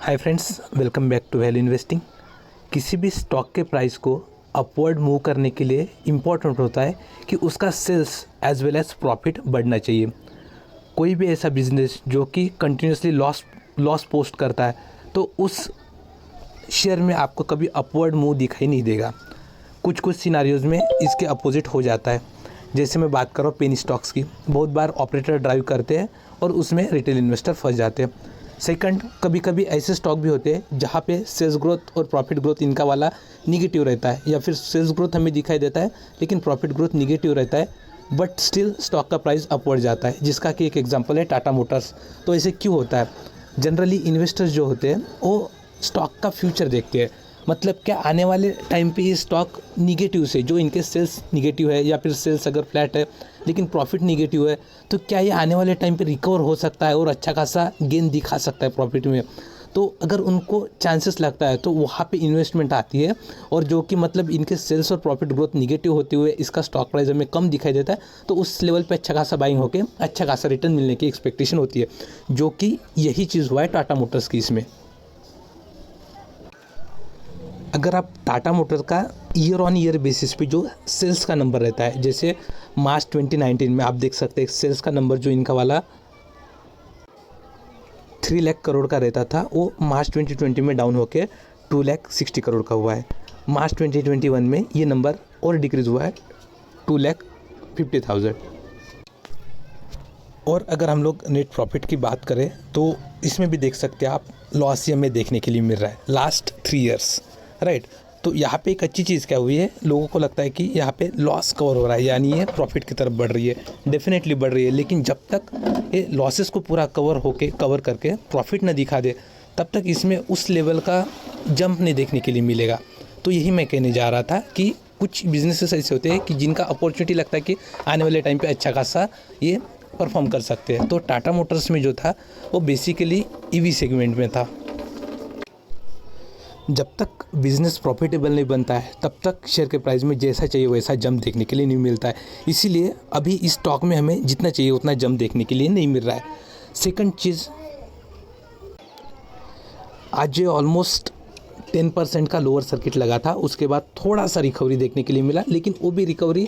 Hi friends, welcome back to value investing. किसी भी stock के प्राइस को अपवर्ड मूव करने के लिए इम्पॉर्टेंट होता है कि उसका sales as well as profit बढ़ना चाहिए। कोई भी ऐसा बिजनेस जो कि कंटिन्यूसली लॉस पोस्ट करता है तो उस शेयर में आपको कभी अपवर्ड मूव दिखाई नहीं देगा। कुछ कुछ सिनारियोज़ में इसके अपोजिट हो जाता है। जैसे मैं बात कर रहा हूँ पेनी स्टॉक्स की, बहुत बार ऑपरेटर ड्राइव करते हैं और उसमें रिटेल इन्वेस्टर फंस जाते हैं। सेकंड, कभी कभी ऐसे स्टॉक भी होते हैं जहाँ पे सेल्स ग्रोथ और प्रॉफिट ग्रोथ इनका वाला निगेटिव रहता है, या फिर सेल्स ग्रोथ हमें दिखाई देता है लेकिन प्रॉफिट ग्रोथ निगेटिव रहता है, बट स्टिल स्टॉक का प्राइस अपवर्ड जाता है, जिसका कि एक एग्जांपल है टाटा मोटर्स। तो ऐसे क्यों होता है? जनरली इन्वेस्टर्स जो होते हैं वो स्टॉक का फ्यूचर देखते हैं, मतलब क्या आने वाले टाइम पे ये स्टॉक निगेटिव से, जो इनके सेल्स निगेटिव है या फिर सेल्स अगर फ्लैट है लेकिन प्रॉफिट निगेटिव है, तो क्या ये आने वाले टाइम पे रिकवर हो सकता है और अच्छा खासा गेन दिखा सकता है प्रॉफिट में। तो अगर उनको चांसेस लगता है तो वहाँ पे इन्वेस्टमेंट आती है, और जो कि मतलब इनके सेल्स और प्रॉफिट ग्रोथ निगेटिव होते हुए इसका स्टॉक प्राइस हमें कम दिखाई देता है, तो उस लेवल पे अच्छा खासा बाइंग होकर अच्छा खासा रिटर्न मिलने की एक्सपेक्टेशन होती है, जो कि यही चीज़ हुआ है टाटा मोटर्स की इसमें। अगर आप टाटा मोटर का ईयर ऑन ईयर बेसिस पे जो सेल्स का नंबर रहता है, जैसे मार्च 2019 में आप देख सकते हैं सेल्स का नंबर जो इनका वाला 3 लाख करोड़ का रहता था, वो मार्च 2020 में डाउन होकर 2,60,000 करोड़ का हुआ है। मार्च 2021 में ये नंबर और डिक्रीज़ हुआ है 2,50,000। और अगर हम लोग नेट प्रॉफिट की बात करें तो इसमें भी देख सकते हैं आप, लॉस ही हमें देखने के लिए मिल रहा है लास्ट 3 ईयर्स, राइट। तो यहाँ पे एक अच्छी चीज़ क्या हुई है, लोगों को लगता है कि यहाँ पे लॉस कवर हो रहा है, यानी ये प्रॉफिट की तरफ बढ़ रही है, डेफिनेटली बढ़ रही है। लेकिन जब तक ये लॉसेस को पूरा कवर करके प्रॉफिट न दिखा दे, तब तक इसमें उस लेवल का जंप नहीं देखने के लिए मिलेगा। तो यही मैं कहने जा रहा था कि कुछ बिजनेसेस ऐसे होते हैं कि जिनका अपॉर्चुनिटी लगता है कि आने वाले टाइम पर अच्छा खासा ये परफॉर्म कर सकते हैं। तो टाटा मोटर्स में जो था वो बेसिकली ईवी सेगमेंट में था। जब तक बिज़नेस प्रॉफिटेबल नहीं बनता है तब तक शेयर के प्राइस में जैसा चाहिए वैसा जंप देखने के लिए नहीं मिलता है। इसीलिए अभी इस स्टॉक में हमें जितना चाहिए उतना जंप देखने के लिए नहीं मिल रहा है। सेकंड चीज़, आज ये ऑलमोस्ट 10% का लोअर सर्किट लगा था, उसके बाद थोड़ा सा रिकवरी देखने के लिए मिला, लेकिन वो भी रिकवरी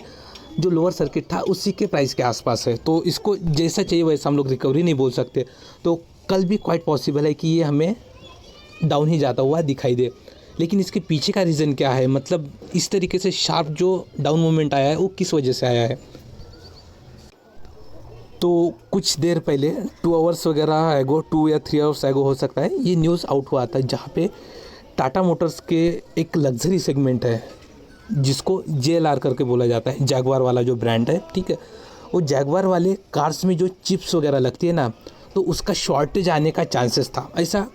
जो लोअर सर्किट था उसी के प्राइस के आसपास है। तो इसको जैसा चाहिए वैसा हम लोग रिकवरी नहीं बोल सकते। तो कल भी क्वाइट पॉसिबल है कि ये हमें डाउन ही जाता हुआ दिखाई दे। लेकिन इसके पीछे का रीज़न क्या है, मतलब इस तरीके से शार्प जो डाउन मूवमेंट आया है वो किस वजह से आया है? तो कुछ देर पहले 2 आवर्स वगैरह एगो, 2 या 3 आवर्स एगो हो सकता है, ये न्यूज़ आउट हुआ था जहाँ पे टाटा मोटर्स के एक लग्जरी सेगमेंट है जिसको JLR करके बोला जाता है, जैगवार वाला जो ब्रांड है, ठीक है। वो जैगवार वाले कार्स में जो चिप्स वगैरह लगती है ना, तो उसका शॉर्टेज आने का चांसेस था। ऐसा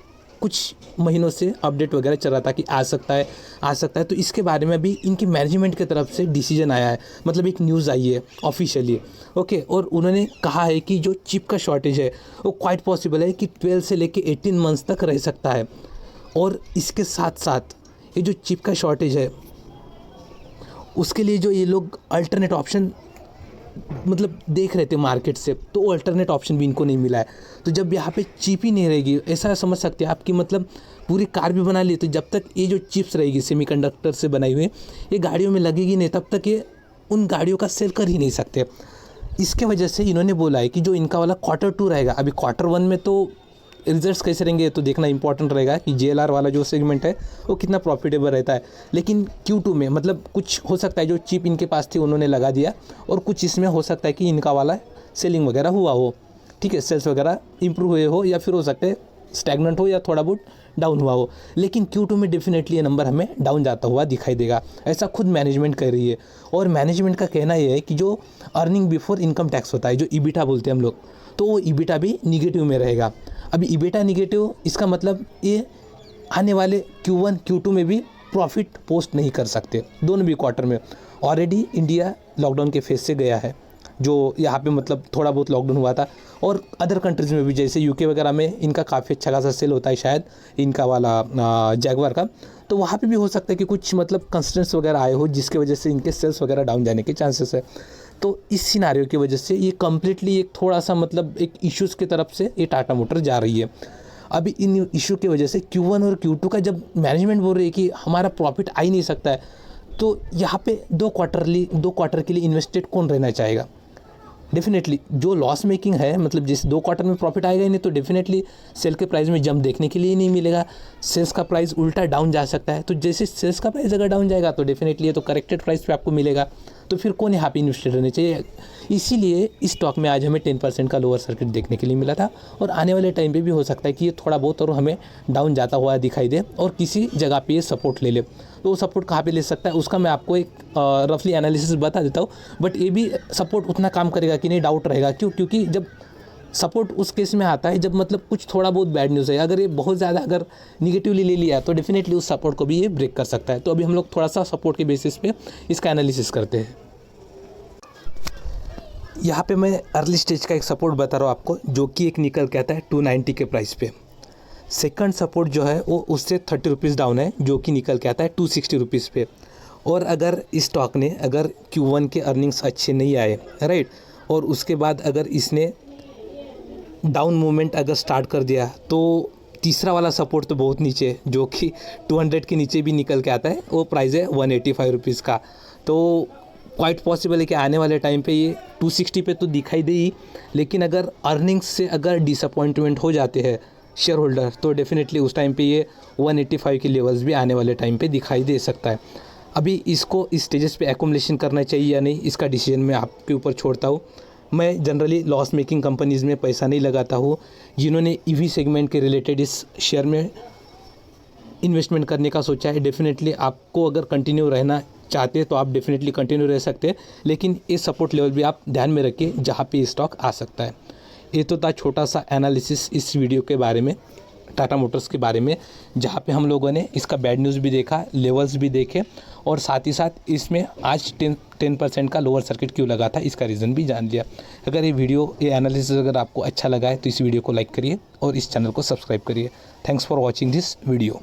कुछ महीनों से अपडेट वगैरह चल रहा था कि आ सकता है। तो इसके बारे में भी इनकी मैनेजमेंट की तरफ से डिसीजन आया है, मतलब एक न्यूज़ आई है ऑफिशियली, ओके। और उन्होंने कहा है कि जो चिप का शॉर्टेज है वो क्वाइट पॉसिबल है कि 12 से लेके 18 मंथ्स तक रह सकता है। और इसके साथ साथ ये जो चिप का शॉर्टेज है उसके लिए जो ये लोग अल्टरनेट ऑप्शन मतलब देख रहे थे मार्केट से, तो वो अल्टरनेट ऑप्शन भी इनको नहीं मिला है। तो जब यहाँ पे चिप ही नहीं रहेगी, ऐसा समझ सकते हैं आपकी, मतलब पूरी कार भी बना ली, तो जब तक ये जो चिप्स रहेगी सेमीकंडक्टर से बनाई हुई, ये गाड़ियों में लगेगी नहीं, तब तक ये उन गाड़ियों का सेल कर ही नहीं सकते। इसके वजह से इन्होंने बोला है कि जो इनका वाला Q2 रहेगा, अभी Q1 में तो रिजल्ट्स कैसे रहेंगे तो देखना इंपॉर्टेंट रहेगा कि JLR वाला जो सेगमेंट है वो कितना प्रॉफिटेबल रहता है। लेकिन Q2 में मतलब कुछ हो सकता है जो चिप इनके पास थी उन्होंने लगा दिया, और कुछ इसमें हो सकता है कि इनका वाला सेलिंग वगैरह हुआ हो, ठीक है, सेल्स वगैरह इंप्रूव हुए हो, या फिर हो सकता है स्टैगनेंट हो या थोड़ा बहुत डाउन हुआ हो। लेकिन Q2 में डेफिनेटली ये नंबर हमें डाउन जाता हुआ दिखाई देगा, ऐसा खुद मैनेजमेंट कर रही है। और मैनेजमेंट का कहना यह है कि जो अर्निंग बिफोर इनकम टैक्स होता है, जो EBITDA बोलते हैं हम लोग, तो वो EBITDA भी निगेटिव में रहेगा। अभी EBITDA निगेटिव, इसका मतलब ये आने वाले Q1 Q2 में भी प्रॉफिट पोस्ट नहीं कर सकते, दोनों भी क्वार्टर में। ऑलरेडी इंडिया लॉकडाउन के फेज से गया है, जो यहाँ पे मतलब थोड़ा बहुत लॉकडाउन हुआ था, और अदर कंट्रीज़ में भी जैसे UK वगैरह में इनका काफ़ी अच्छा खासा सेल होता है शायद, इनका वाला जैगवार का। तो वहाँ पे भी हो सकता है कि कुछ मतलब कंस्टेंट्स वगैरह आए हो जिसकी वजह से इनके सेल्स वगैरह डाउन जाने के चांसेस है। तो इस सिनारियो की वजह से ये कम्प्लीटली एक थोड़ा सा मतलब एक इश्यूज़ की तरफ से ये टाटा मोटर जा रही है। अभी इन इशू की वजह से Q1 और Q2 का जब मैनेजमेंट बोल रही है कि हमारा प्रॉफिट आ ही नहीं सकता है, तो यहाँ पे 2 क्वार्टर के लिए इन्वेस्टेड कौन रहना चाहेगा? डेफिनेटली जो लॉस मेकिंग है, मतलब जिस 2 क्वार्टर में प्रॉफिट आएगा ही नहीं, तो डेफिनेटली सेल के प्राइस में जंप देखने के लिए नहीं मिलेगा। सेल्स का प्राइस उल्टा डाउन जा सकता है। तो जैसे सेल्स का प्राइस अगर डाउन जाएगा तो डेफिनेटली ये तो करेक्टेड प्राइस पे आपको मिलेगा। तो फिर कौन यहाँ पे इन्वेस्टेड रहने चाहिए? इसीलिए इस स्टॉक में आज हमें 10% का लोअर सर्किट देखने के लिए मिला था, और आने वाले टाइम पे भी हो सकता है कि ये थोड़ा बहुत और हमें डाउन जाता हुआ दिखाई दे और किसी जगह पे ये सपोर्ट ले ले। तो वो सपोर्ट कहाँ पे ले सकता है उसका मैं आपको एक रफली एनालिसिस बता देता हूँ। बट ये भी सपोर्ट उतना काम करेगा कि नहीं, डाउट रहेगा। क्योंकि जब सपोर्ट उस केस में आता है जब मतलब कुछ थोड़ा बहुत बैड न्यूज़ है, अगर ये बहुत ज़्यादा अगर निगेटिवली ले लिया तो डेफिनेटली उस सपोर्ट को भी ये ब्रेक कर सकता है। तो अभी हम लोग थोड़ा सा सपोर्ट के बेसिस पे इसका एनालिसिस करते हैं। यहाँ पे मैं अर्ली स्टेज का एक सपोर्ट बता रहा हूँ आपको, जो कि एक निकल के आता है 290 के प्राइस पे। सेकंड सपोर्ट जो है वो उससे 30 रुपीज़ डाउन है, जो कि निकल के आता है 260 रुपीज़ पे। और अगर इस स्टॉक ने अगर Q1 के अर्निंग्स अच्छे नहीं आए, राइट, और उसके बाद अगर इसने डाउन मूवमेंट अगर स्टार्ट कर दिया, तो तीसरा वाला सपोर्ट तो बहुत नीचे है, जो कि 200 के नीचे भी निकल के आता है। वो प्राइस है 185 रुपीज़ का। तो क्वाइट पॉसिबल है कि आने वाले टाइम पे ये 260 पे तो दिखाई दे ही, लेकिन अगर अर्निंग्स से अगर डिसअपॉइंटमेंट हो जाते हैं शेयर होल्डर, तो डेफिनेटली उस टाइम पे ये 185 के लेवल्स भी आने वाले टाइम पे दिखाई दे सकता है। अभी इसको इस स्टेजेस पे एक्युमुलेशन करना चाहिए या नहीं, इसका डिसीजन मैं आपके ऊपर छोड़ता हूँ। मैं जनरली लॉस मेकिंग कंपनीज़ में पैसा नहीं लगाता हूँ। जिन्होंने ईवी सेगमेंट के रिलेटेड इस शेयर में इन्वेस्टमेंट करने का सोचा है, डेफिनेटली आपको अगर कंटिन्यू रहना चाहते हैं तो आप डेफिनेटली कंटिन्यू रह सकते हैं, लेकिन ये सपोर्ट लेवल भी आप ध्यान में रखिए जहाँ पे स्टॉक आ सकता है। ये तो था छोटा सा एनालिसिस इस वीडियो के बारे में, टाटा मोटर्स के बारे में, जहाँ पे हम लोगों ने इसका बैड न्यूज़ भी देखा, लेवल्स भी देखे, और साथ ही साथ इसमें आज 10% का लोअर सर्किट क्यों लगा था इसका रीज़न भी जान लिया। अगर ये एनालिसिस अगर आपको अच्छा लगा है तो इस वीडियो को लाइक करिए और इस चैनल को सब्सक्राइब करिए। Thanks for watching this video.